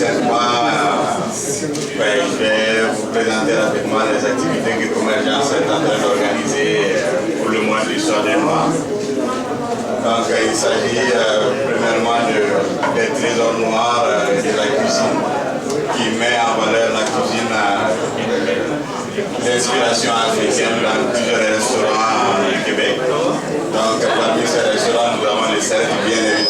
prochainement, je vais vous présenter rapidement les activités que Convergence est en train d'organiser pour le mois de l'histoire des Noirs. Donc il s'agit premièrement des trésors noirs de la cuisine qui met en valeur la cuisine d'inspiration africaine dans plusieurs restaurants du Québec. Donc parmi ces restaurants, nous avons les cercles, bien évidemment.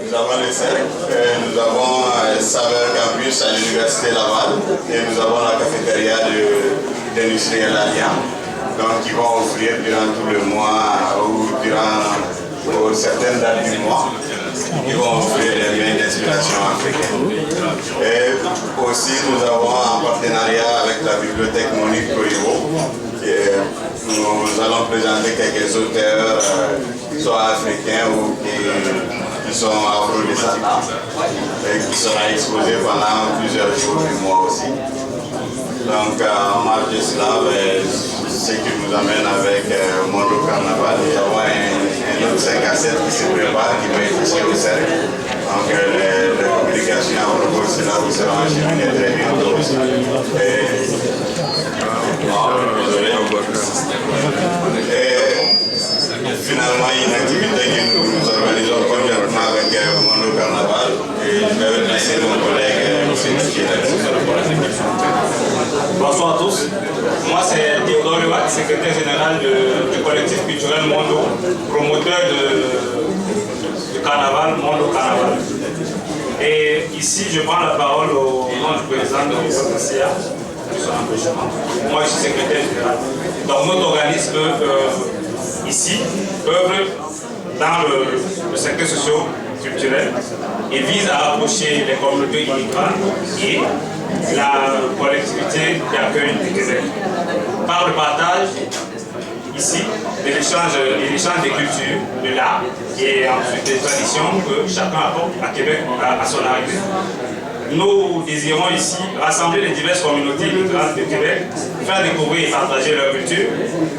Nous avons les cercles, nous avons Saveur Campus à l'Université Laval et nous avons la cafétéria d'Industriel Alliance. Donc ils vont offrir durant tout le mois ou durant certaines dates du mois, ils vont offrir des biens d'inspiration africaine. Et aussi nous avons un partenariat avec la bibliothèque Monique Corriveau. Nous allons présenter quelques auteurs, soit africains ou qui sont afro-descendants, et qui sera exposé pendant plusieurs jours du mois aussi. Donc en marge de cela, ce qui nous amène avec Mondo Carnaval, nous avons un autre 5 à 7 qui se prépare, qui va être ici au cercle. Donc les communications à propos de cela vous seront acheminées très bientôt aussi. Finalement, une activité que nous organisons conjointement avec Mondo Carnaval et je vais laisser mon collègue qui est là-dessus. Bonsoir à tous. Moi, c'est Théodore Levac, secrétaire général du collectif culturel Mondo, promoteur du carnaval, Mondo Carnaval. Et ici, je prends la parole au nom du président de l'OCA, moi, je suis secrétaire général. Donc, notre organisme ici œuvre dans le secteur socio-culturel et vise à approcher les communautés immigrantes et la collectivité d'accueil du Québec par le partage ici de l'échange des cultures, de l'art et ensuite des traditions que chacun apporte à Québec à son arrivée. Nous désirons ici rassembler les diverses communautés immigrantes de Québec, faire découvrir et partager leur culture,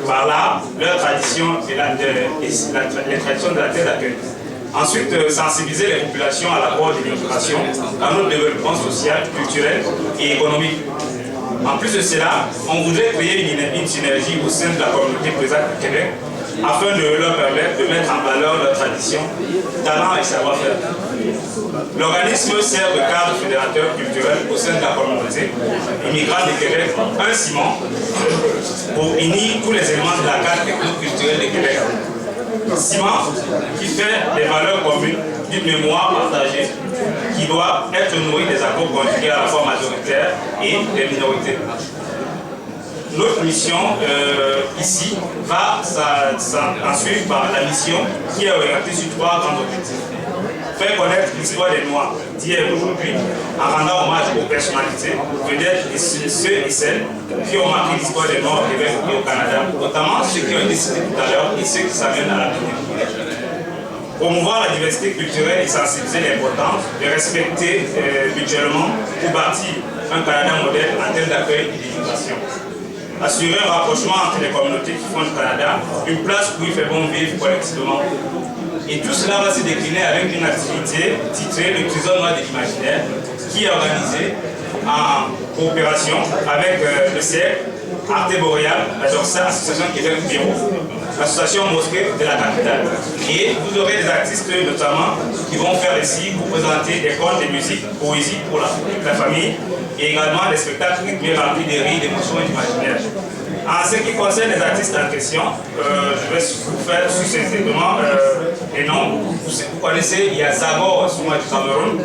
par l'art, leurs traditions et les traditions de la terre d'accueil. Ensuite, sensibiliser les populations à l'apport de l'immigration dans notre développement social, culturel et économique. En plus de cela, on voudrait créer une synergie au sein de la communauté présente du Québec afin de leur permettre de mettre en valeur leurs traditions, talents et savoir-faire. L'organisme sert de cadre fédérateur culturel au sein de la communauté immigrante du Québec, un ciment pour unir tous les éléments de la carte techno-culturelle du Québec. Ciment qui fait des valeurs communes d'une mémoire partagée qui doit être nourrie des accords conjugués à la fois majoritaire et des minorités. Notre mission ici va en suivre par la mission qui est orientée sur 3 grands objectifs. Faire connaître l'histoire des Noirs d'hier et aujourd'hui en rendant hommage aux personnalités, vedettes et ceux et celles qui ont marqué l'histoire des Noirs au Québec et au Canada, notamment ceux qui ont été cités tout à l'heure et ceux qui s'amènent à l'avenir. Promouvoir la diversité culturelle et sensibiliser l'importance de respecter mutuellement pour bâtir un Canada modèle en termes d'accueil et d'immigration. Assurer un rapprochement entre les communautés qui font du Canada, une place où il fait bon vivre collectivement. Et tout cela va se décliner avec une activité titrée Le Trésor Noir de l'Imaginaire, qui est organisée en coopération avec le CERF, Arte Boréal, la DORSA, Association Québec Bureau, l'association Mosquée de la capitale. Et vous aurez des artistes notamment qui vont faire ici, vous présenter des contes de musique, poésie pour la famille, et également des spectacles rythmés remplis de rires, d'émotions et d'imaginaire. En ce qui concerne les artistes en question, je vais vous faire succinctement les noms. Vous connaissez, il y a Zagor Souma du Cameroun,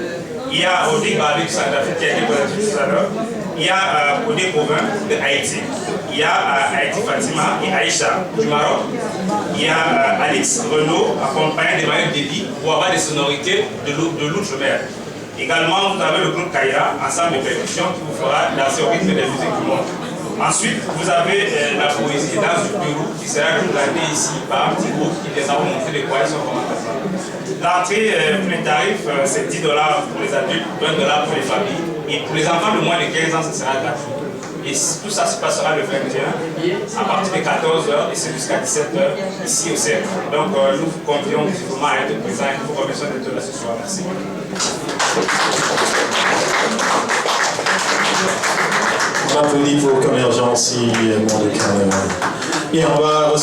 il y a Odi Babi du Centrafrique qui a été présenté tout à l'heure, il y a Odé Bovin de Haïti, il y a Haïti Fatima et Aïcha du Maroc, il y a Alix Renault accompagné de Maël Déby pour avoir des sonorités de l'outre-mer. Également, vous avez le groupe Kaira, ensemble de percussions qui vous fera danser au rythme des musiques du monde. Ensuite, vous avez la poésie et danse du Pérou qui sera représentée ici par un petit groupe qui viendra vous montrer les poètes sur commentations. L'entrée pour les tarifs, c'est 10 $ pour les adultes, 20 $ pour les familles. Et pour les enfants de moins de 15 ans, ce sera gratuit. Et tout ça se passera le 21 à partir de 14h et c'est jusqu'à 17h ici au cercle. Donc nous vous convions vivement à être présents et nous vous remercions d'être là ce soir. Merci. On applaudit pour Convergence et Monde Carnaval. Et on va recevoir